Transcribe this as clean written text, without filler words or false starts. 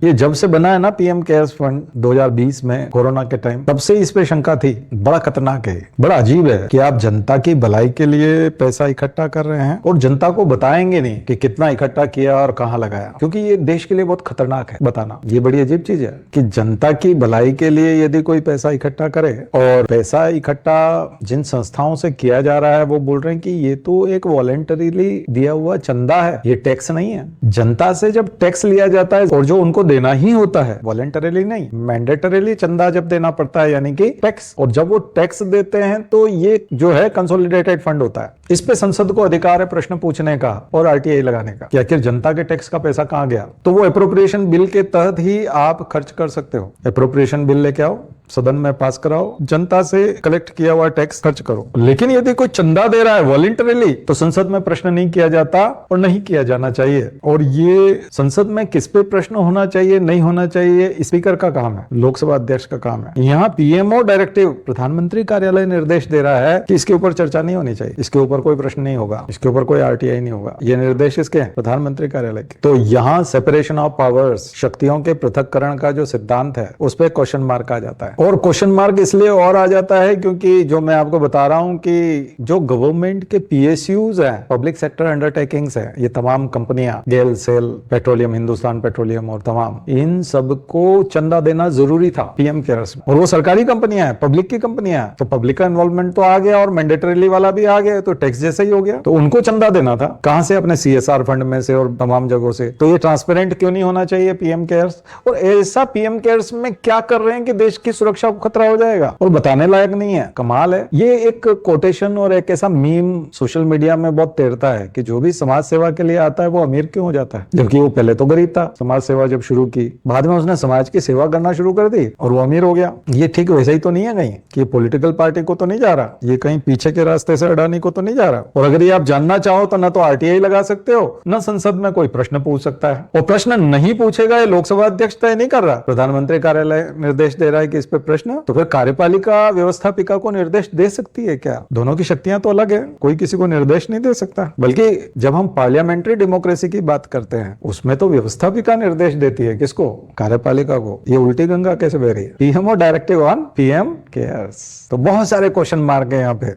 ये जब से बना है ना पीएम केयर्स फंड 2020 में कोरोना के टाइम, तब से इस पे शंका थी। बड़ा खतरनाक है, बड़ा अजीब है कि आप जनता की भलाई के लिए पैसा इकट्ठा कर रहे हैं और जनता को बताएंगे नहीं कि कितना इकट्ठा किया और कहां लगाया, क्योंकि ये देश के लिए बहुत खतरनाक है बताना। ये बड़ी अजीब चीज है कि जनता की भलाई के लिए यदि कोई पैसा इकट्ठा करे और पैसा इकट्ठा जिन संस्थाओं से किया जा रहा है वो बोल रहे हैं कि ये तो एक वॉलेंटरीली दिया हुआ चंदा है, ये टैक्स नहीं है। जनता से जब टैक्स लिया जाता है और जो उनको देना ही होता है, वॉलेंटरीली नहीं, मैंडेटरीली चंदा जब देना पड़ता है यानी कि टैक्स, और जब वो टैक्स देते हैं तो ये जो है कंसोलिडेटेड फंड होता है। इस पे संसद को अधिकार है प्रश्न पूछने का और आरटीआई लगाने का कि आखिर जनता के टैक्स का पैसा कहां गया। तो वो एप्रोप्रिएशन बिल के तहत ही आप खर्च कर सकते हो। एप्रोप्रिएशन बिल लेके आओ, सदन में पास कराओ, जनता से कलेक्ट किया हुआ टैक्स खर्च करो। लेकिन यदि कोई चंदा दे रहा है वॉलंटरीली तो संसद में प्रश्न नहीं किया जाता और नहीं किया जाना चाहिए। और ये संसद में किस पे प्रश्न होना चाहिए नहीं होना चाहिए स्पीकर का काम है, लोकसभा अध्यक्ष का काम है। यहाँ पीएमओ डायरेक्टिव प्रधानमंत्री कार्यालय निर्देश दे रहा है कि इसके ऊपर चर्चा नहीं होनी चाहिए, इसके ऊपर कोई प्रश्न नहीं होगा, इसके ऊपर कोई आरटीआई नहीं होगा। ये निर्देश इसके हैं प्रधानमंत्री कार्यालय के। तो यहाँ सेपरेशन ऑफ पावर्स, शक्तियों के पृथककरण का जो सिद्धांत है उस पर क्वेश्चन मार्क आ जाता है। और क्वेश्चन मार्क इसलिए और आ जाता है क्योंकि जो मैं आपको बता रहा हूं कि जो गवर्नमेंट के पीएसयूज हैं, पब्लिक सेक्टर अंडरटेकिंग्स हैं, ये तमाम कंपनियां, गेल, सेल, पेट्रोलियम, हिंदुस्तान पेट्रोलियम और तमाम, इन सबको चंदा देना जरूरी था पीएम केयर्स में। और वो सरकारी कंपनियां हैं, पब्लिक की कंपनियां हैं, तो पब्लिक का इन्वॉल्वमेंट तो आ गया और मैंडेटरीली वाला भी आ गया, तो टैक्स जैसा ही हो गया। तो उनको चंदा देना था कहां से? अपने सीएसआर फंड में से और तमाम जगहों से। तो ये ट्रांसपेरेंट क्यों नहीं होना चाहिए पीएम केयर्स? और ऐसा पीएम केयर्स में क्या कर रहे हैं कि देश की सुरक्षा को खतरा हो जाएगा और बताने लायक नहीं है। कमाल है। ये एक कोटेशन और एक ऐसा मीम सोशल मीडिया में बहुत तैरता है कि जो भी समाज सेवा के लिए आता है वो अमीर क्यों हो जाता है, जबकि वो पहले तो गरीब था। समाज सेवा जब शुरू की, बाद में उसने समाज की सेवा करना शुरू कर दी और वो अमीर हो गया। ये ठीक वैसे ही तो नहीं है कहीं कि पॉलिटिकल पार्टी को तो नहीं जा रहा, ये कहीं पीछे के रास्ते से अडानी को तो नहीं जा रहा। और अगर ये आप जानना चाहो तो ना तो आरटीआई लगा सकते हो, ना संसद में कोई प्रश्न पूछ सकता है। और प्रश्न नहीं पूछेगा ये लोकसभा अध्यक्ष तय नहीं कर रहा, प्रधानमंत्री कार्यालय निर्देश दे रहा है कि इस पे प्रश्न, तो फिर कार्यपालिका व्यवस्थापिका को निर्देश दे सकती है क्या? दोनों की शक्तियां तो अलग है, कोई किसी को निर्देश नहीं दे सकता। बल्कि जब हम पार्लियामेंट्री डेमोक्रेसी की बात करते हैं उसमें तो व्यवस्थापिका निर्देश देती है, किसको? कार्यपालिका को। ये उल्टी गंगा कैसे बह रही है? PMO directive on PM cares. तो बहुत सारे क्वेश्चन मार्क है यहाँ पे।